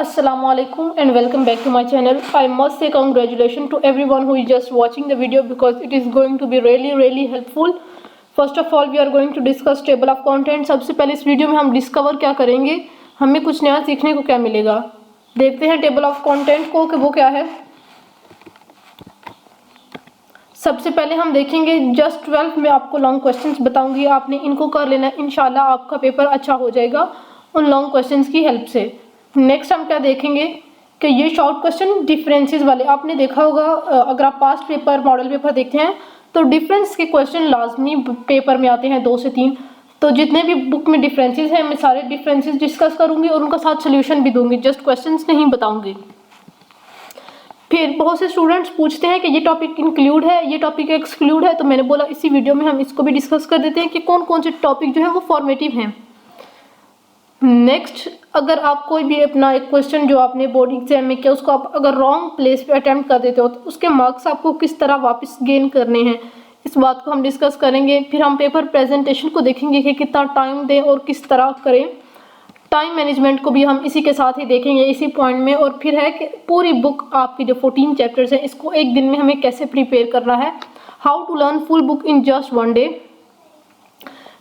Assalamualaikum and welcome back to my channel. I must say congratulations to everyone who is just watching the video because it is going to be really helpful. First of all, we are going to discuss table of content. सबसे पहले इस video में हम discover क्या करेंगे, हमें कुछ नया सीखने को क्या मिलेगा। देखते हैं टेबल ऑफ कंटेंट को कि वो क्या है। सबसे पहले हम देखेंगे जस्ट 12 में आपको लॉन्ग क्वेश्चंस बताऊंगी, आपने इनको कर लेना, इंशाल्लाह आपका पेपर अच्छा हो जाएगा उन लॉन्ग क्वेश्चंस की हेल्प से। नेक्स्ट हम क्या देखेंगे कि ये शॉर्ट क्वेश्चन डिफरेंसेस वाले, आपने देखा होगा अगर आप पास्ट पेपर मॉडल पेपर देखते हैं तो डिफरेंस के क्वेश्चन लाजमी पेपर में आते हैं 2 से 3। तो जितने भी बुक में डिफरेंसेस हैं मैं सारे डिफरेंसेस डिस्कस करूंगी और उनका साथ सोल्यूशन भी दूंगी, जस्ट क्वेश्चंस नहीं बताऊंगी। फिर बहुत से स्टूडेंट्स पूछते हैं कि ये टॉपिक इंक्लूड है, ये टॉपिक एक्सक्लूड है, तो मैंने बोला इसी वीडियो में हम इसको भी डिस्कस कर देते हैं कि कौन कौन से टॉपिक जो है वो फॉर्मेटिव हैं। नेक्स्ट, अगर आप कोई भी अपना एक क्वेश्चन जो आपने बोर्ड एग्जाम में किया उसको आप अगर रॉन्ग प्लेस पे अटेम्प्ट कर देते हो तो उसके मार्क्स आपको किस तरह वापस गेन करने हैं, इस बात को हम डिस्कस करेंगे। फिर हम पेपर प्रेजेंटेशन को देखेंगे कि कितना टाइम दें और किस तरह करें, टाइम मैनेजमेंट को भी हम इसी के साथ ही देखेंगे इसी पॉइंट में। और फिर है कि पूरी बुक आपकी जो 14 चैप्टर्स हैं इसको एक दिन में हमें कैसे प्रिपेयर करना है, how to learn full book in just 1 day.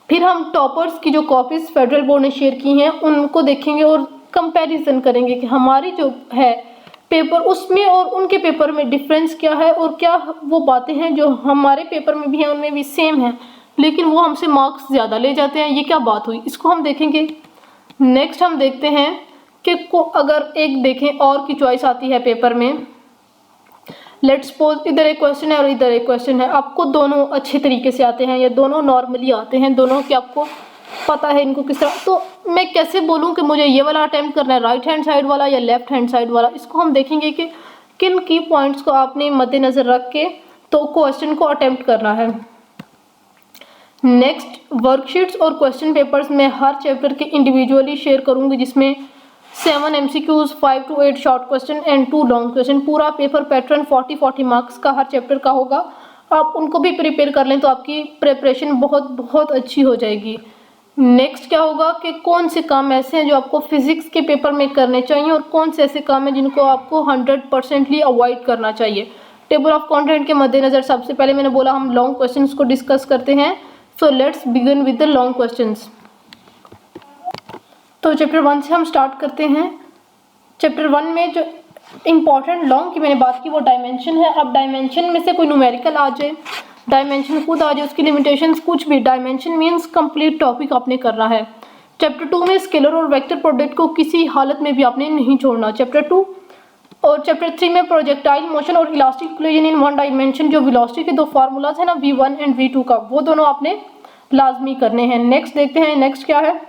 फिर हम टॉपर्स की जो कॉपीज फेडरल बोर्ड ने शेयर की हैं उनको देखेंगे और कंपैरिजन करेंगे कि हमारी जो है पेपर उसमें और उनके पेपर में डिफरेंस क्या है और क्या वो बातें हैं जो हमारे पेपर में भी हैं उनमें भी सेम है लेकिन वो हमसे मार्क्स ज़्यादा ले जाते हैं, ये क्या बात हुई, इसको हम देखेंगे। नेक्स्ट हम देखते हैं कि अगर एक देखें और की चॉइस आती है पेपर में, लेट्स सपोज इधर एक क्वेश्चन है और इधर एक क्वेश्चन है, आपको दोनों अच्छे तरीके से आते हैं या दोनों नॉर्मली आते हैं, दोनों की आपको पता है इनको किस तरह, तो मैं कैसे बोलूं कि मुझे ये वाला अटेम्प्ट करना है राइट हैंड साइड वाला या लेफ्ट हैंड साइड वाला। इसको हम देखेंगे कि किन की पॉइंट्स को आपने मद्देनज़र रख के तो क्वेश्चन को अटेम्प्ट करना है। नेक्स्ट, वर्कशीट्स और क्वेश्चन पेपर्स मैं हर चैप्टर के इंडिविजुअली शेयर करूँगी जिसमें 7 MCQs, 5 to 8 short question and 2 long question. पूरा पेपर पैटर्न 40 मार्क्स का हर चैप्टर का होगा, आप उनको भी प्रिपेयर कर लें तो आपकी प्रिपरेशन बहुत अच्छी हो जाएगी। नेक्स्ट क्या होगा कि कौन से काम ऐसे हैं जो आपको फिजिक्स के पेपर में करने चाहिए और कौन से ऐसे काम हैं जिनको आपको 100% अवॉइड करना चाहिए। टेबल ऑफ कंटेंट के मद्देनज़र सबसे पहले मैंने बोला हम लॉन्ग क्वेश्चन को डिस्कस करते हैं। So let's begin with the long questions. तो चैप्टर 1 से हम स्टार्ट करते हैं। चैप्टर 1 में जो इम्पॉर्टेंट लॉन्ग की मैंने बात की वो डायमेंशन है। अब डायमेंशन में से कोई न्यूमेरिकल आ जाए, डायमेंशन खुद आ जाए, उसकी लिमिटेशंस कुछ भी, डायमेंशन मींस कंप्लीट टॉपिक आपने करना है। चैप्टर 2 में स्केलर और वेक्टर प्रोडक्ट को किसी हालत में भी आपने नहीं छोड़ना, चैप्टर 2। और चैप्टर 3 में प्रोजेक्टाइल मोशन और इलास्टिक कोलिजन इन 1 डायमेंशन, जो वेलोसिटी के 2 फार्मूलाज है ना v1 एंड v2 का, वो दोनों आपने लाजमी करने हैं। नेक्स्ट देखते हैं, नेक्स्ट क्या है।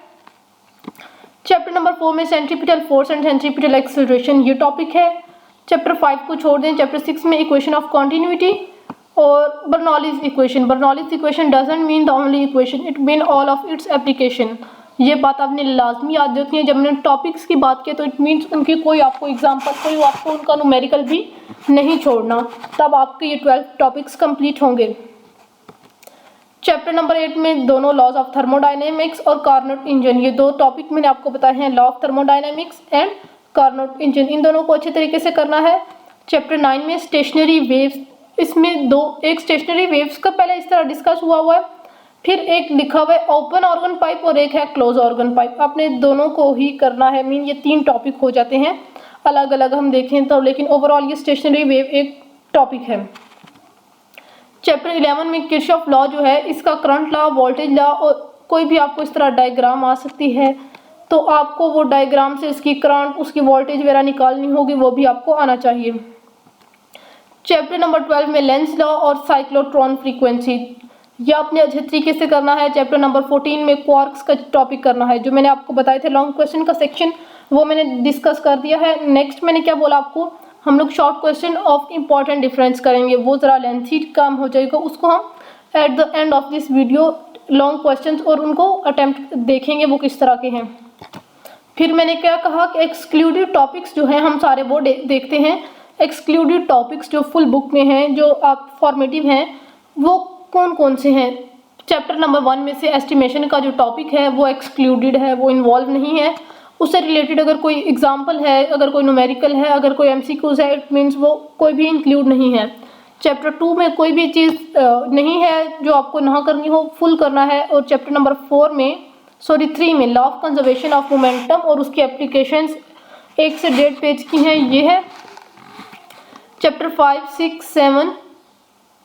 चैप्टर नंबर 4 में centripetal force and centripetal acceleration ये टॉपिक है। चैप्टर 5 को छोड़ दें। चैप्टर 6 में इक्वेशन ऑफ कॉन्टिन्यूटी और Bernoulli's equation. Bernoulli's equation doesn't mean the only equation, it mean all of its application. ये बात आपने लाजमी याद रखनी है। जब मैंने टॉपिक्स की बात की तो इट मीन्स उनकी कोई आपको एग्जाम्पल, कोई आपको उनका न्यूमेरिकल भी नहीं छोड़ना, तब आपके ये 12 टॉपिक्स कंप्लीट होंगे। चैप्टर नंबर 8 में दोनों लॉज ऑफ थर्मोडायनेमिक्स और कार्नोट इंजन, ये 2 टॉपिक मैंने आपको बताए हैं, law of thermodynamics and Carnot engine, इन दोनों को अच्छे तरीके से करना है। चैप्टर 9 में स्टेशनरी वेव्स, इसमें एक स्टेशनरी वेव्स का पहले इस तरह डिस्कस हुआ है, फिर एक लिखा हुआ है ओपन ऑर्गन पाइप और एक है क्लोज ऑर्गन पाइप, आपने दोनों को ही करना है। मीन ये 3 टॉपिक हो जाते हैं अलग अलग हम देखें तो, लेकिन ओवरऑल ये स्टेशनरी वेव एक टॉपिक है। चैप्टर 11 में किरचॉफ लॉ जो है इसका करंट लॉ, वोल्टेज लॉ और कोई भी आपको इस तरह डायग्राम आ सकती है तो आपको वो डायग्राम से इसकी करंट, उसकी वोल्टेज वगैरह निकालनी होगी, वो भी आपको आना चाहिए। चैप्टर नंबर 12 में लेंस लॉ और साइक्लोट्रॉन फ्रीक्वेंसी, यह आपने अच्छे तरीके से करना है। चैप्टर नंबर 14 में क्वार्क्स का टॉपिक करना है, जो मैंने आपको बताए थे लॉन्ग क्वेश्चन का सेक्शन वो मैंने डिस्कस कर दिया है। नेक्स्ट मैंने क्या बोला आपको, हम लोग short question of important difference करेंगे, वो ज़रा लेंथी काम हो जाएगा, उसको हम at the end of this video long questions और उनको अटेम्प्ट देखेंगे वो किस तरह के हैं। फिर मैंने क्या कहा कि एक्सक्लूडेड टॉपिक्स जो हैं हम सारे वो देखते हैं। एक्सक्लूडेड टॉपिक्स जो फुल बुक में हैं, जो आप फॉर्मेटिव हैं, वो कौन कौन से हैं। चैप्टर नंबर 1 में से एस्टिमेशन का जो टॉपिक है वो एक्सक्लूडेड है, वो इन्वॉल्व नहीं है। उससे रिलेटेड अगर कोई एग्जाम्पल है, अगर कोई न्यूमेरिकल है, अगर कोई MCQs है, इट मीन्स वो कोई भी इंक्लूड नहीं है। चैप्टर 2 में कोई भी चीज़ नहीं है जो आपको ना करनी हो, फुल करना है। और चैप्टर नंबर 3 में law of conservation of momentum और उसकी एप्लीकेशंस 1 से 1.5 पेज की हैं, ये है। चैप्टर 5, 6, 7,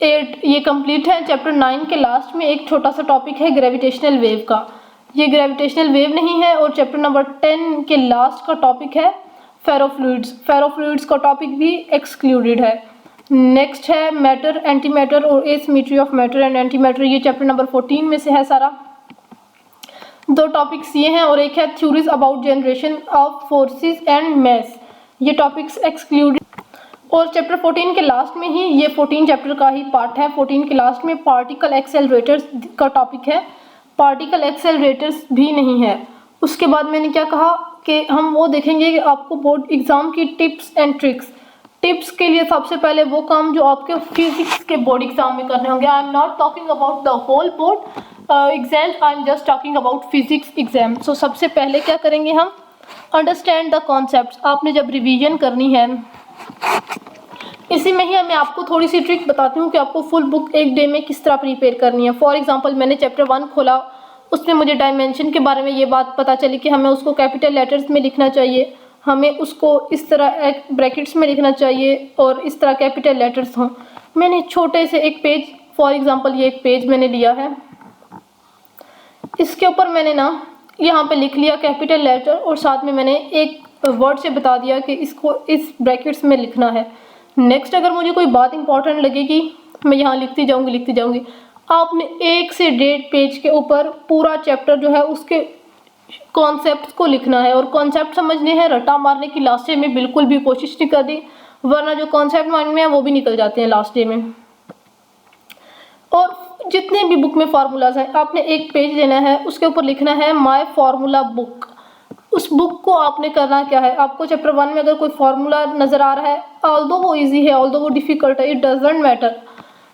8 ये कंप्लीट है। चैप्टर 9 के लास्ट में एक छोटा सा टॉपिक है ग्रेविटेशनल वेव का, ये ग्रेविटेशनल वेव नहीं है। और चैप्टर नंबर 10 के लास्ट का टॉपिक है फेरोफ्लूइड्स। फेरोफ्लूइड्स का टॉपिक भी एक्सक्लूडेड है। नेक्स्ट है मैटर, एंटी मैटर और asymmetry of matter and anti matter, ये चैप्टर नंबर 14 में से है सारा। 2 टॉपिक्स ये हैं और एक है theories about generation of forces and mess, ये टॉपिक्स एक्सक्लूडेड। और चैप्टर 14 के लास्ट में ही, ये 14 चैप्टर का ही पार्ट है, 14 के लास्ट में पार्टिकल एक्सेलरेटर्स का टॉपिक है। पार्टिकल एक्सेलरेटर्स भी नहीं है। उसके बाद मैंने क्या कहा कि हम वो देखेंगे कि आपको बोर्ड एग्जाम की टिप्स एंड ट्रिक्स। टिप्स के लिए सबसे पहले वो काम जो आपके फिजिक्स के बोर्ड एग्जाम में करने होंगे। I am not talking about the whole board exam, I am just talking about physics exam. So सबसे पहले क्या करेंगे हम, अंडरस्टैंड द कॉन्सेप्ट्स। आपने जब रिवीजन करनी है, इसी में ही मैं आपको थोड़ी सी ट्रिक बताती हूँ कि आपको फुल बुक एक डे में किस तरह प्रिपेयर करनी है। फॉर एग्जांपल मैंने चैप्टर 1 खोला, उसमें मुझे डायमेंशन के बारे में ये बात पता चली कि हमें उसको कैपिटल लेटर्स में लिखना चाहिए, हमें उसको इस तरह एक ब्रैकेट्स में लिखना चाहिए और इस तरह कैपिटल लेटर्स हों। मैंने छोटे से एक पेज, फॉर एग्जांपल ये एक पेज मैंने लिया है, इसके ऊपर मैंने ना यहाँ पे लिख लिया कैपिटल लेटर और साथ में मैंने एक वर्ड से बता दिया कि इसको इस ब्रैकेट्स में लिखना है। नेक्स्ट अगर मुझे कोई बात इंपॉर्टेंट लगेगी मैं यहाँ लिखती जाऊँगी। आपने 1 से 1.5 पेज के ऊपर पूरा चैप्टर जो है उसके कॉन्सेप्ट्स को लिखना है। और कॉन्सेप्ट समझने हैं, रट्टा मारने की लास्ट डे में बिल्कुल भी कोशिश नहीं करनी, वरना जो कॉन्सेप्ट माइंड में है वो भी निकल जाते हैं लास्ट डे में। और जितने भी बुक में फार्मूलाज हैं, आपने एक पेज लेना है, उसके ऊपर लिखना है माय फार्मूला बुक। उस बुक को आपने करना क्या है, आपको चैप्टर 1 में अगर कोई फार्मूला नज़र आ रहा है, ऑल्दो वो इजी है, ऑल्दो वो डिफ़िकल्ट है, इट डजंट मैटर,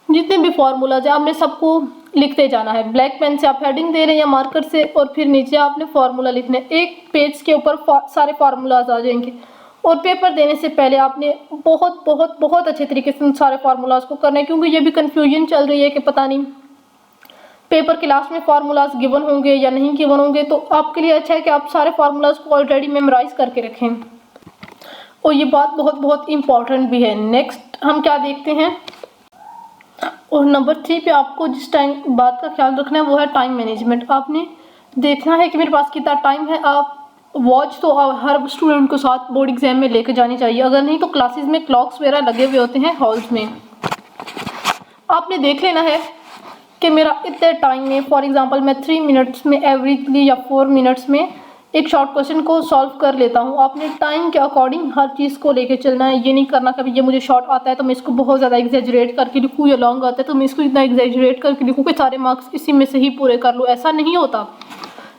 जितने भी फार्मूलाज हैं आपने सबको लिखते जाना है। ब्लैक पेन से आप हेडिंग दे रहे हैं या मार्कर से, और फिर नीचे आपने फार्मूला लिखना है। एक पेज के ऊपर सारे फार्मूलाज आ जाएंगे। और पेपर देने से पहले आपने बहुत बहुत बहुत अच्छे तरीके से उन सारे फार्मूलाज को करना है, क्योंकि ये भी कन्फ्यूजन चल रही है कि पता नहीं पेपर के लास्ट में फार्मूलाज गिवन होंगे या नहीं गिवन होंगे। तो आपके लिए अच्छा है कि आप सारे फार्मूलाज को ऑलरेडी मेमोराइज करके रखें, और ये बात बहुत बहुत इम्पॉर्टेंट भी है। नेक्स्ट हम क्या देखते हैं, और नंबर 3 पे आपको जिस टाइम बात का ख्याल रखना है वो है टाइम मैनेजमेंट। आपने देखना है कि मेरे पास कितना टाइम है। आप वॉच तो हर स्टूडेंट को साथ बोर्ड एग्जाम में लेकर जानी चाहिए, अगर नहीं तो क्लासेस में क्लॉक्स वगैरह लगे हुए होते हैं हॉल्स में। आपने देख लेना है कि मेरा इतने टाइम में, फॉर एग्जांपल मैं 3 मिनट्स में एवरेजली या 4 मिनट्स में एक शॉर्ट क्वेश्चन को सॉल्व कर लेता हूँ। आपने टाइम के अकॉर्डिंग हर चीज़ को लेके चलना है। ये नहीं करना कभी ये मुझे शॉर्ट आता है तो मैं इसको बहुत ज़्यादा एग्जैजरेट करके लिखूँ, या लॉन्ग आता है तो मैं इसको इतना एग्जैजरेट करके लिखूँ कि सारे मार्क्स इसी में से ही पूरे कर लूँ। ऐसा नहीं होता,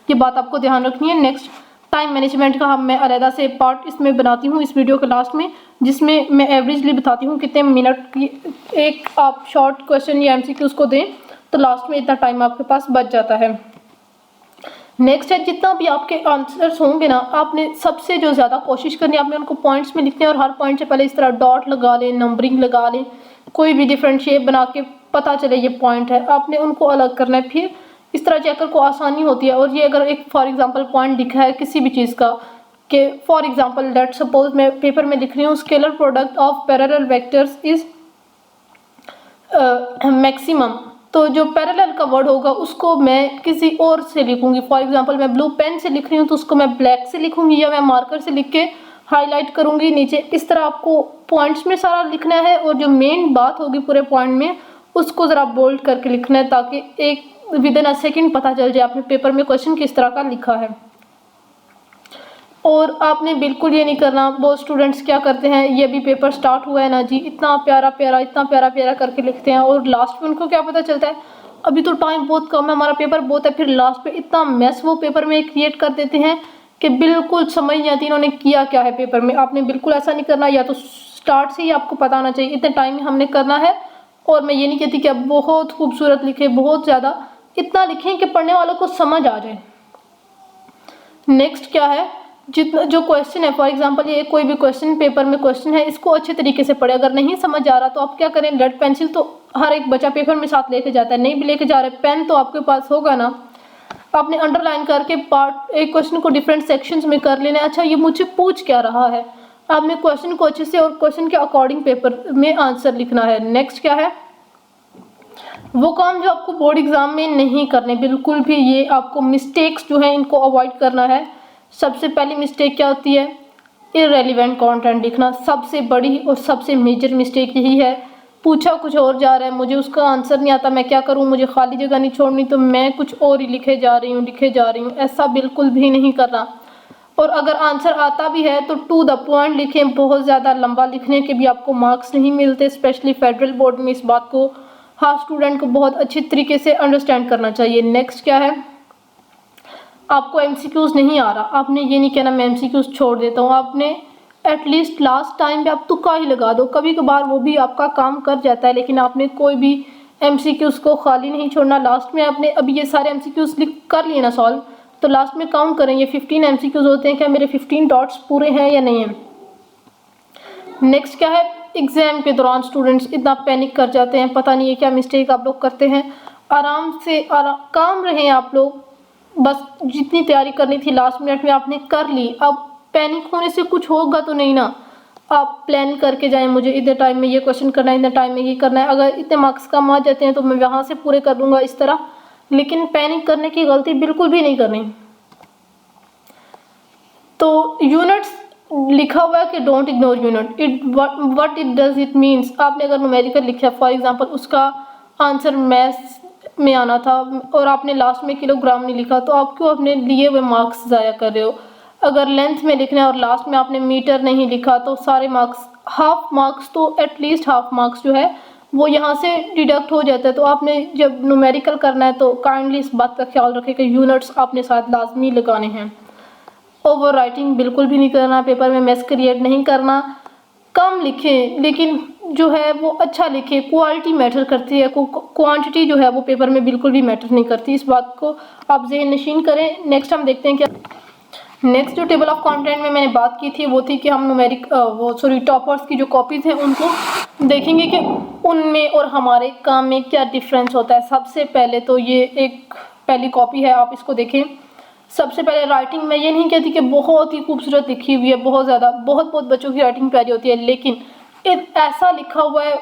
ये बात आपको ध्यान रखनी है। नेक्स्ट टाइम मैनेजमेंट का मैं अलहदा से पार्ट इसमें बनाती हूँ इस वीडियो के लास्ट में, जिसमें मैं एवरेजली बताती हूँ कितने मिनट की एक आप शॉर्ट क्वेश्चन या MCQs को दें तो लास्ट में इतना टाइम आपके पास बच जाता है। नेक्स्ट है, जितना भी आपके आंसर्स होंगे ना, आपने सबसे जो ज़्यादा कोशिश करनी है आपने उनको पॉइंट्स में लिखने हैं, और हर पॉइंट से पहले इस तरह डॉट लगा लें, नंबरिंग लगा लें, कोई भी डिफरेंट शेप बना के पता चले ये पॉइंट है, आपने उनको अलग करना है। फिर इस तरह चेकर को आसानी होती है। और ये अगर एक फॉर एग्जांपल पॉइंट लिखा है किसी भी चीज़ का, कि फॉर एग्जांपल लेट सपोज मैं पेपर में लिख रही हूँ scalar product of parallel vectors is maximum, तो जो पैरेलल का वर्ड होगा उसको मैं किसी और से लिखूंगी। फॉर एग्जांपल मैं ब्लू पेन से लिख रही हूँ तो उसको मैं ब्लैक से लिखूंगी, या मैं मार्कर से लिख के हाईलाइट करूंगी नीचे। इस तरह आपको पॉइंट्स में सारा लिखना है, और जो मेन बात होगी पूरे पॉइंट में उसको ज़रा बोल्ड करके लिखना है, ताकि एक विद इन अ सेकेंड पता चल जाए आपने पेपर में क्वेश्चन किस तरह का लिखा है। और आपने बिल्कुल ये नहीं करना, बहुत स्टूडेंट्स क्या करते हैं, ये भी पेपर स्टार्ट हुआ है ना जी, इतना प्यारा प्यारा करके लिखते हैं, और लास्ट में उनको क्या पता चलता है अभी तो टाइम बहुत कम है, हमारा पेपर बहुत है, फिर लास्ट पे इतना मैस वो पेपर में क्रिएट कर देते हैं कि बिल्कुल समझ नहीं आती इन्होंने किया क्या है पेपर में। आपने बिल्कुल ऐसा नहीं करना, या तो स्टार्ट से ही आपको पता होना चाहिए इतने टाइम में हमने करना है। और मैं ये नहीं कहती कि आप बहुत खूबसूरत लिखें, बहुत ज़्यादा, इतना लिखें कि पढ़ने वालों को समझ आ जाए। नेक्स्ट क्या है, जितना जो क्वेश्चन है, फॉर एग्जांपल ये कोई भी क्वेश्चन पेपर में क्वेश्चन है, इसको अच्छे तरीके से पढ़े। अगर नहीं समझ आ रहा तो आप क्या करें, लेड पेंसिल तो हर एक बच्चा पेपर में साथ लेके जाता है, नहीं भी लेके जा रहे, पेन तो आपके पास होगा ना। आपने अंडरलाइन करके पार्ट एक क्वेश्चन को डिफरेंट सेक्शंस में कर लेना है। अच्छा ये मुझे पूछ क्या रहा है, आपने क्वेश्चन को अच्छे से और क्वेश्चन के अकॉर्डिंग पेपर में आंसर लिखना है। नेक्स्ट क्या है, वो काम जो आपको बोर्ड एग्जाम में नहीं करने बिल्कुल भी, ये आपको मिस्टेक्स जो है इनको अवॉइड करना है। सबसे पहली मिस्टेक क्या होती है, इररेलेवेंट कंटेंट लिखना। सबसे बड़ी और सबसे मेजर मिस्टेक यही है। पूछा कुछ और जा रहा है, मुझे उसका आंसर नहीं आता, मैं क्या करूं, मुझे खाली जगह नहीं छोड़नी, तो मैं कुछ और ही लिखे जा रही हूँ। ऐसा बिल्कुल भी नहीं करना। और अगर आंसर आता भी है तो टू द पॉइंट लिखें, बहुत ज़्यादा लंबा लिखने के भी आपको मार्क्स नहीं मिलते। स्पेशली फेडरल बोर्ड में इस बात को हर स्टूडेंट को बहुत अच्छी तरीके से अंडरस्टैंड करना चाहिए। नेक्स्ट क्या है, आपको एमसीक्यूज नहीं आ रहा, आपने ये नहीं कहना मैं एमसीक्यूज छोड़ देता हूँ। आपने एटलीस्ट लास्ट टाइम पे आप तुक्का ही लगा दो, कभी कभार वो भी आपका काम कर जाता है, लेकिन आपने कोई भी एमसीक्यूज को खाली नहीं छोड़ना। लास्ट में आपने अभी ये सारे एमसीक्यूज लिख कर लिए ना सॉल्व, तो लास्ट में काउंट करें ये 15 एमसीक्यूज होते हैं, क्या मेरे 15 डॉट्स पूरे हैं या नहीं है। नेक्स्ट क्या है, एग्जाम के दौरान स्टूडेंट्स इतना पैनिक कर जाते हैं, पता नहीं है क्या मिस्टेक आप लोग करते हैं। आराम से काम रहें आप लोग, बस जितनी तैयारी करनी थी लास्ट मिनट में आपने कर ली। अब पैनिक होने से कुछ होगा तो नहीं ना, आप प्लान करके जाएं, मुझे इतने टाइम में ये क्वेश्चन करना है, इतने टाइम में ये करना है, अगर इतने मार्क्स कम आ जाते हैं तो मैं वहाँ से पूरे कर लूँगा इस तरह। लेकिन पैनिक करने की गलती बिल्कुल भी नहीं करनी। तो यूनिट्स लिखा हुआ है कि don't ignore unit, it what it does it means. आपने अगर न्यूमेरिकल लिखा है, फॉर एग्जांपल उसका आंसर मैथ्स में आना था और आपने लास्ट में किलोग्राम नहीं लिखा, तो आप क्यों अपने लिए हुए मार्क्स ज़ाया कर रहे हो। अगर लेंथ में लिखना है और लास्ट में आपने मीटर नहीं लिखा, तो सारे मार्क्स, हाफ मार्क्स तो एटलीस्ट हाफ मार्क्स जो है वो यहाँ से डिडक्ट हो जाता है। तो आपने जब न्यूमेरिकल करना है तो काइंडली इस बात का ख्याल रखें कि यूनिट्स आपने साथ लाजमी लगाने हैं। ओवर राइटिंग बिल्कुल भी नहीं करना, पेपर में मेस क्रिएट नहीं करना। कम लिखें लेकिन जो है वो अच्छा लिखें, क्वालिटी मैटर करती है, क्वांटिटी जो है वो पेपर में बिल्कुल भी मैटर नहीं करती। इस बात को आप ज़हन नशीन करें। नेक्स्ट हम देखते हैं क्या, नेक्स्ट जो टेबल ऑफ कंटेंट में मैंने बात की थी वो थी कि हम टॉपर्स की जो कॉपीज़ हैं उनको देखेंगे कि उनमें और हमारे काम में क्या डिफरेंस होता है। सबसे पहले तो ये एक पहली कॉपी है, आप इसको देखें। सबसे पहले राइटिंग में ये नहीं कहती कि बहुत ही खूबसूरत लिखी हुई है, बहुत ज़्यादा, बहुत बच्चों की राइटिंग प्यारी होती है, लेकिन ऐसा लिखा हुआ है,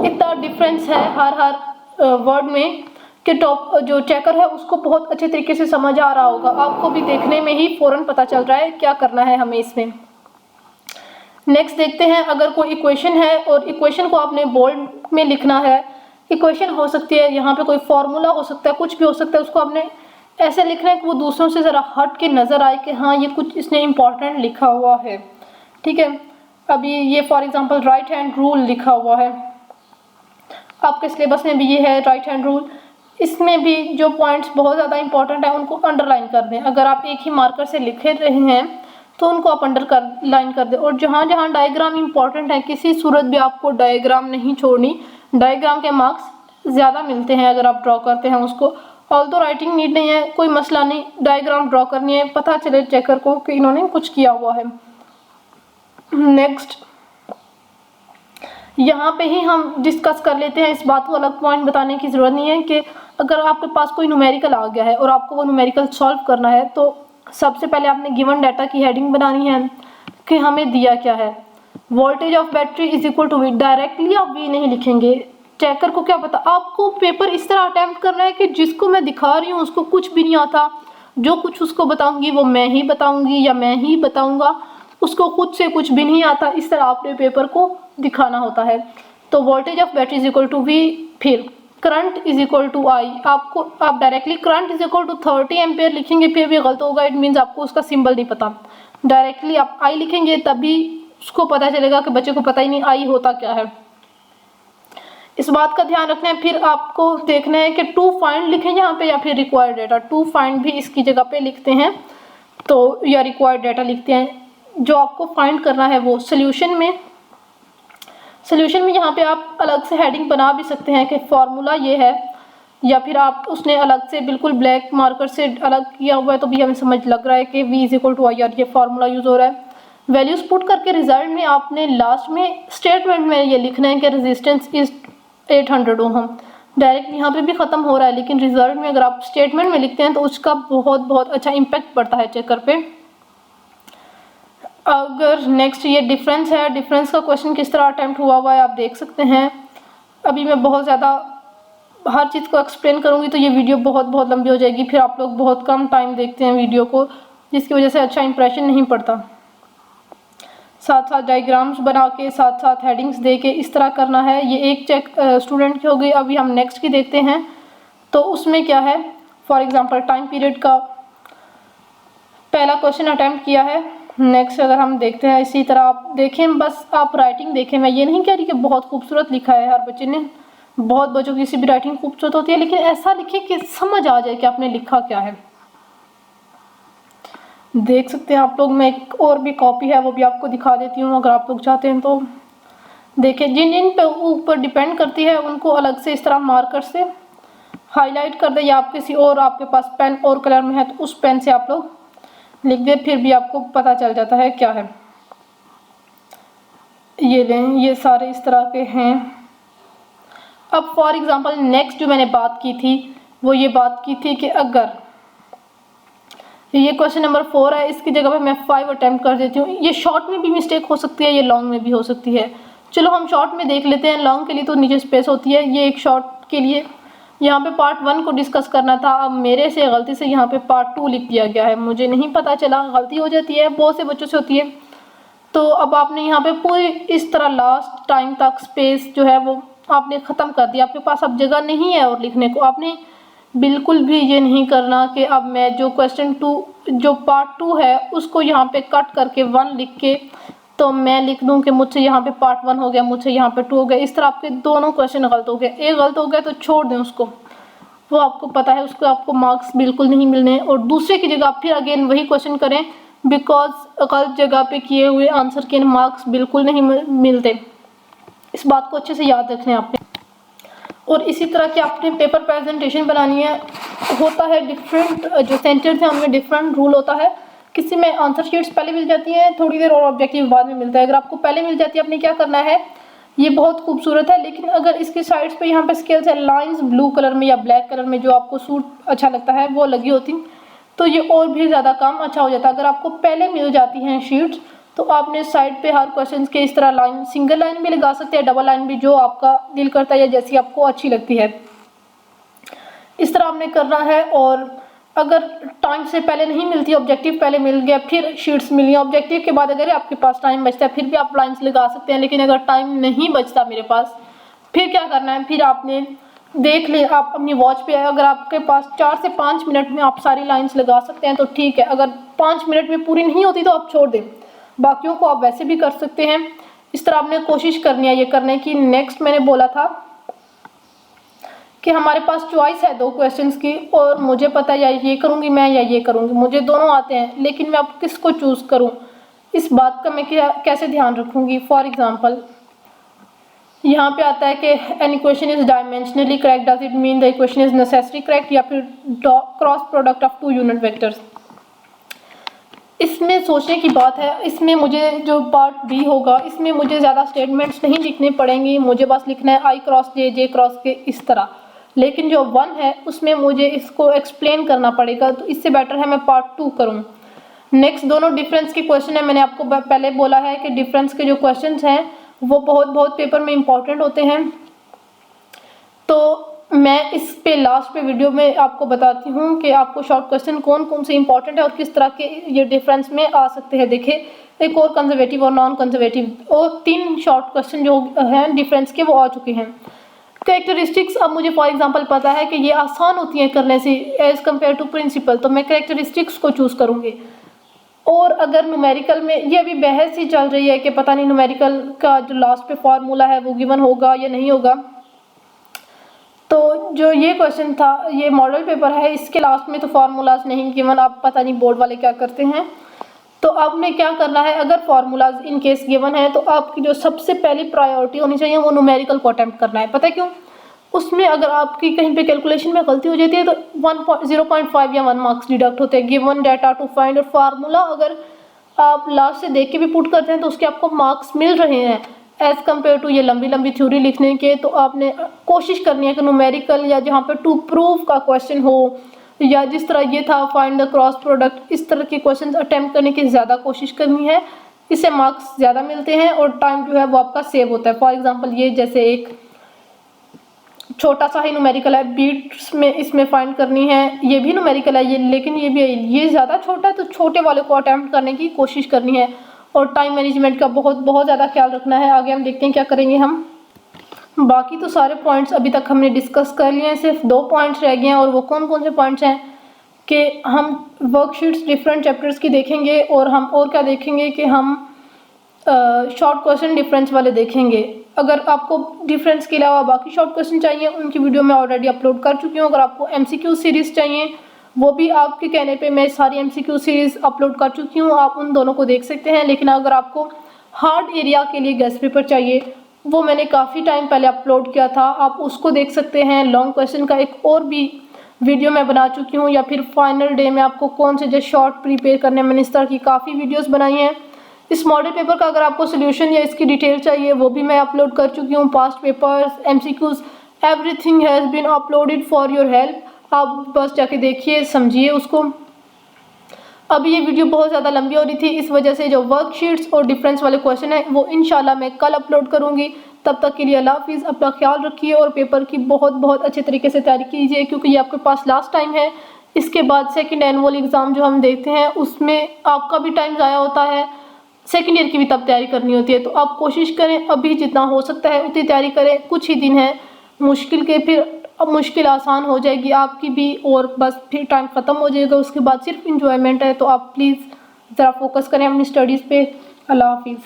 इतना डिफरेंस है हर वर्ड में कि टॉप जो चेकर है उसको बहुत अच्छे तरीके से समझ आ रहा होगा। आपको भी देखने में ही फ़ौरन पता चल रहा है क्या करना है हमें इसमें। नेक्स्ट देखते हैं, अगर कोई इक्वेशन है और इक्वेशन को आपने बोल्ड में लिखना है, इक्वेशन हो सकती है, यहाँ पे कोई फार्मूला हो सकता है, कुछ भी हो सकता है, उसको आपने ऐसे लिखना है कि वो दूसरों से ज़रा हट के नज़र आए कि हाँ ये कुछ इसने इम्पॉर्टेंट लिखा हुआ है। ठीक है, अभी ये for example right hand rule लिखा हुआ है, आपके सिलेबस में भी ये है राइट हैंड रूल। इसमें भी जो पॉइंट्स बहुत ज़्यादा इंपॉर्टेंट है उनको अंडरलाइन कर दें। अगर आप एक ही मार्कर से लिख रहे हैं तो उनको आप अंडरलाइन कर दें। और जहाँ जहाँ डायग्राम इंपॉर्टेंट है, किसी सूरत भी आपको डायग्राम नहीं छोड़नी, डायग्राम के मार्क्स ज़्यादा मिलते हैं अगर आप ड्रॉ करते हैं उसको। ऑल्दो राइटिंग नीड नहीं है, कोई मसला नहीं, डायग्राम ड्रॉ करनी है, पता चले चेकर को कि इन्होंने कुछ किया हुआ है। नेक्स्ट यहाँ पे ही हम डिस्कस कर लेते हैं, इस बात को अलग पॉइंट बताने की ज़रूरत नहीं है कि अगर आपके पास कोई न्यूमेरिकल आ गया है और आपको वो न्यूमेरिकल सॉल्व करना है, तो सबसे पहले आपने गिवन डाटा की हेडिंग बनानी है कि हमें दिया क्या है। Voltage of battery is equal to V, directly आप वी नहीं लिखेंगे, चेकर को क्या पता। आपको पेपर इस तरह अटैम्प्ट करना है कि जिसको मैं दिखा रही हूँ उसको कुछ भी नहीं आता, जो कुछ उसको बताऊँगी वो मैं ही बताऊँगी या मैं ही बताऊँगा, उसको खुद से कुछ भी नहीं आता। इस तरह आपने पेपर को दिखाना होता है। तो voltage of battery is equal to V, फिर current is equal to I. आप directly current is equal to 30 ampere लिखेंगे फिर भी गलत होगा, इट मीन्स आपको उसका सिंबल नहीं पता। डायरेक्टली आप आई लिखेंगे तभी उसको पता चलेगा कि बच्चे को पता ही नहीं आई होता क्या है। इस बात का ध्यान रखना है। फिर आपको देखना है कि टू फाइंड लिखें यहाँ पे या फिर रिक्वायर्ड डाटा। टू फाइंड भी इसकी जगह पे लिखते हैं तो, या रिक्वायर्ड डाटा लिखते हैं। जो आपको फाइंड करना है वो सोल्यूशन में यहाँ पे आप अलग से हेडिंग बना भी सकते हैं कि फार्मूला ये है, या फिर आप उसने अलग से बिल्कुल ब्लैक मार्कर से अलग किया हुआ है तो भी हमें समझ लग रहा है कि v is equal to I R, ये फार्मूला यूज़ हो रहा है। वैल्यूज़ पुट करके रिजल्ट में आपने लास्ट में स्टेटमेंट में ये लिखना है कि रेजिस्टेंस इज 800 ओम। डायरेक्ट यहाँ पे भी ख़त्म हो रहा है, लेकिन रिजल्ट में अगर आप स्टेटमेंट में लिखते हैं तो उसका बहुत बहुत अच्छा इम्पैक्ट पड़ता है चेकर पे। अगर नेक्स्ट ये डिफरेंस है, डिफरेंस का क्वेश्चन किस तरह अटैम्प्ट हुआ है आप देख सकते हैं। अभी मैं बहुत ज़्यादा हर चीज़ को एक्सप्लेन करूँगी तो ये वीडियो बहुत लंबी हो जाएगी, फिर आप लोग बहुत कम टाइम देखते हैं वीडियो को, जिसकी वजह से अच्छा इंप्रेशन नहीं पड़ता। साथ साथ डायग्राम्स बना के साथ साथ हेडिंग्स दे के इस तरह करना है। ये एक चेक स्टूडेंट की हो गई। अभी हम नेक्स्ट की देखते हैं। तो उसमें क्या है, फॉर एग्जांपल टाइम पीरियड का पहला क्वेश्चन अटैम्प्ट किया है। नेक्स्ट अगर हम देखते हैं इसी तरह आप देखें, बस आप राइटिंग देखें। मैं ये नहीं कह रही कि बहुत खूबसूरत लिखा है हर बच्चे ने, बहुत बच्चों की किसी भी राइटिंग खूबसूरत होती है, लेकिन ऐसा लिखे कि समझ आ जाए कि आपने लिखा क्या है। देख सकते हैं आप लोग, मैं एक और भी कॉपी है वो भी आपको दिखा देती हूँ अगर आप लोग चाहते हैं तो। देखिए जिन जिन पे ऊपर डिपेंड करती है उनको अलग से इस तरह मार्कर से हाईलाइट कर दे, या आप किसी और आपके पास पेन और कलर में है तो उस पेन से आप लोग लिख दे, फिर भी आपको पता चल जाता है क्या है। ये लें, ये सारे इस तरह के हैं। अब फॉर एग्जांपल नेक्स्ट जो मैंने बात की थी वो ये बात की थी कि अगर ये क्वेश्चन नंबर 4 है, इसकी जगह पे मैं 5 अटेम्प्ट कर देती हूँ। ये शॉर्ट में भी मिस्टेक हो सकती है, ये लॉन्ग में भी हो सकती है। चलो हम शॉर्ट में देख लेते हैं, लॉन्ग के लिए तो नीचे स्पेस होती है। ये एक शॉर्ट के लिए यहाँ पे पार्ट 1 को डिस्कस करना था, अब मेरे से गलती से यहाँ पे पार्ट 2 लिख दिया गया है, मुझे नहीं पता चला, गलती हो जाती है, बहुत से बच्चों से होती है। तो अब आपने यहाँ पे पूरी इस तरह लास्ट टाइम तक स्पेस जो है वो आपने ख़त्म कर दिया, आपके पास अब जगह नहीं है और लिखने को। आपने बिल्कुल भी ये नहीं करना कि अब मैं जो क्वेश्चन 2 जो पार्ट 2 है उसको यहाँ पे कट करके 1 लिख के तो मैं लिख दूँ कि मुझसे यहाँ पे पार्ट 1 हो गया, मुझसे यहाँ पे 2 हो गया। इस तरह आपके दोनों क्वेश्चन गलत हो गए। एक गलत हो गया तो छोड़ दें उसको, वो आपको पता है उसको आपको मार्क्स बिल्कुल नहीं मिलने। और दूसरे की जगह आप फिर अगेन वही क्वेश्चन करें, बिकॉज गलत जगह पे किए हुए आंसर के मार्क्स बिल्कुल नहीं मिलते। इस बात को अच्छे से याद रखना है आपने। और इसी तरह की आपने पेपर प्रेजेंटेशन बनानी है, होता है डिफरेंट जो सेंटर्स हैं उनमें डिफरेंट रूल होता है। किसी में आंसर शीट्स पहले मिल जाती हैं थोड़ी देर और ऑब्जेक्टिव बाद में मिलता है। अगर आपको पहले मिल जाती है आपने क्या करना है, ये बहुत खूबसूरत है, लेकिन अगर इसकी साइड्स पे यहाँ पे स्केल्स है, लाइंस ब्लू कलर में या ब्लैक कलर में जो आपको सूट अच्छा लगता है वो लगी होती, तो ये और भी ज़्यादा काम अच्छा हो जाता है। अगर आपको पहले मिल जाती हैं शीट्स तो आपने साइड पे हर क्वेश्चन के इस तरह लाइन, सिंगल लाइन भी लगा सकते हैं, डबल लाइन भी, जो आपका दिल करता है या जैसी आपको अच्छी लगती है, इस तरह आपने करना है। और अगर टाइम से पहले नहीं मिलती, ऑब्जेक्टिव पहले मिल गया फिर शीट्स मिली, ऑब्जेक्टिव के बाद अगर आपके पास टाइम बचता है फिर भी आप लाइन्स लगा सकते हैं। लेकिन अगर टाइम नहीं बचता मेरे पास, फिर क्या करना है, फिर आपने देख ले, आप अपनी वॉच पे अगर आपके पास 4 से 5 मिनट में आप सारी लाइन्स लगा सकते हैं तो ठीक है, अगर 5 मिनट में पूरी नहीं होती तो आप छोड़ दें, बाकियों को आप वैसे भी कर सकते हैं। इस तरह आपने कोशिश करनी है ये करने की। नेक्स्ट मैंने बोला था कि हमारे पास चॉइस है 2 क्वेश्चंस की, और मुझे पता है या ये करूँगी मैं या ये करूँगी, मुझे दोनों आते हैं, लेकिन मैं अब किसको चूज़ करूँ इस बात का मैं कैसे ध्यान रखूँगी। फॉर एग्जांपल यहाँ पे आता है कि an equation is dimensionally correct, does it mean the equation is necessary correct, या फिर cross product of 2 unit vectors. इसमें सोचने की बात है, इसमें मुझे जो पार्ट बी होगा इसमें मुझे ज़्यादा स्टेटमेंट्स नहीं लिखने पड़ेंगी, मुझे बस लिखना है आई क्रॉस जे, जे क्रॉस के, इस तरह। लेकिन जो 1 है उसमें मुझे इसको एक्सप्लेन करना पड़ेगा, तो इससे बेटर है मैं पार्ट 2 करूँ। नेक्स्ट दोनों डिफरेंस के क्वेश्चन है, मैंने आपको पहले बोला है कि डिफरेंस के जो क्वेश्चन हैं वो बहुत पेपर में इंपॉर्टेंट होते हैं। तो मैं इस पे लास्ट पे वीडियो में आपको बताती हूँ कि आपको शॉर्ट क्वेश्चन कौन कौन से इंपॉर्टेंट है और किस तरह के ये डिफरेंस में आ सकते हैं। देखिए एक और कंजर्वेटिव और नॉन कंजर्वेटिव, और 3 शॉर्ट क्वेश्चन जो हैं डिफरेंस के वो आ चुके हैं। कैरेक्टरिस्टिक्स, अब मुझे फॉर एग्जांपल पता है कि ये आसान होती हैं करने से एज़ कम्पेयर टू प्रिंसिपल, तो मैं कैरेक्टरिस्टिक्स को चूज़ करूँगी। और अगर न्यूमेरिकल में, ये अभी बहस ही चल रही है कि पता नहीं न्यूमेरिकल का जो लास्ट पे फार्मूला है वो गिवन होगा या नहीं होगा। तो जो ये क्वेश्चन था ये मॉडल पेपर है, इसके लास्ट में तो फार्मूलाज नहीं गिवन, आप पता नहीं बोर्ड वाले क्या करते हैं। तो आपने क्या करना है, अगर फार्मूलाज इन केस गिवन है तो आपकी जो सबसे पहली प्रायोरिटी होनी चाहिए वो न्यूमेरिकल को अटेम्प्ट करना है। पता है क्यों? उसमें अगर आपकी कहीं पे कैलकुलेशन में गलती हो जाती है तो 0.5 या 1 मार्क्स डिडक्ट होते हैं। Given data to find a formula, अगर आप लास्ट से देख के भी पुट करते हैं तो उसके आपको मार्क्स मिल रहे हैं एज़ कम्पेयर टू ये लंबी लंबी थ्योरी लिखने के। तो आपने कोशिश करनी है कि न्यूमेरिकल या जहाँ पे टू प्रूव का क्वेश्चन हो, या जिस तरह ये था फाइंड द क्रॉस प्रोडक्ट, इस तरह के क्वेश्चन अटेम्प्ट करने की ज़्यादा कोशिश करनी है। इससे मार्क्स ज़्यादा मिलते हैं और टाइम जो है वो आपका सेव होता है। फॉर एग्जांपल ये जैसे एक छोटा सा ही न्यूमेरिकल है, बीट्स में इसमें फाइंड करनी है, ये भी न्यूमेरिकल है ये, लेकिन ये भी ये ज़्यादा छोटा है तो छोटे वाले को अटेम्प्ट करने की कोशिश करनी है और टाइम मैनेजमेंट का बहुत ज़्यादा ख्याल रखना है। आगे हम देखते हैं क्या करेंगे हम। बाकी तो सारे पॉइंट्स अभी तक हमने डिस्कस कर लिए हैं, सिर्फ 2 पॉइंट्स रह गए हैं। और वो कौन कौन से पॉइंट्स हैं कि हम वर्कशीट्स डिफरेंट चैप्टर्स की देखेंगे और हम और क्या देखेंगे कि हम शॉर्ट क्वेश्चन डिफरेंस वाले देखेंगे। अगर आपको डिफरेंस के अलावा बाकी शॉर्ट क्वेश्चन चाहिए उनकी वीडियो मैं ऑलरेडी अपलोड कर चुकी हूँ। अगर आपको MCQ सीरीज़ चाहिए वो भी आपके कहने पे मैं सारी MCQ सीरीज़ अपलोड कर चुकी हूँ, आप उन दोनों को देख सकते हैं। लेकिन अगर आपको हार्ड एरिया के लिए गेस्ट पेपर चाहिए वो मैंने काफ़ी टाइम पहले अपलोड किया था, आप उसको देख सकते हैं। लॉन्ग क्वेश्चन का एक और भी वीडियो मैं बना चुकी हूँ, या फिर फाइनल डे में आपको कौन से जो शॉर्ट प्रिपेयर करने मैंने इस तरह की काफ़ी वीडियोस बनाई हैं। इस मॉडल पेपर का अगर आपको सोल्यूशन या इसकी डिटेल चाहिए वो भी मैं अपलोड कर चुकी हूँ। Past papers, MCQs, everything has been uploaded for your help. आप बस जाके देखिए, समझिए उसको। अब ये वीडियो बहुत ज़्यादा लंबी हो रही थी, इस वजह से जो वर्कशीट्स और डिफरेंस वाले क्वेश्चन है वो इंशाल्लाह मैं कल अपलोड करूँगी। तब तक के लिए अल्लाह हाफिज़, अपना ख्याल रखिए और पेपर की बहुत अच्छे तरीके से तैयारी कीजिए, क्योंकि ये आपके पास लास्ट टाइम है। इसके बाद सेकेंड एनुअल एग्ज़ाम जो हम देखते हैं उसमें आपका भी टाइम ज़ाया होता है, सेकेंड ईयर की भी तब तैयारी करनी होती है। तो आप कोशिश करें अभी जितना हो सकता है उतनी तैयारी करें। कुछ ही दिन है मुश्किल के, फिर अब मुश्किल आसान हो जाएगी आपकी भी और बस फिर टाइम ख़त्म हो जाएगा, उसके बाद सिर्फ इंजॉयमेंट है। तो आप प्लीज़ ज़रा फोकस करें अपनी स्टडीज़ पे। अल्लाह हाफिज़।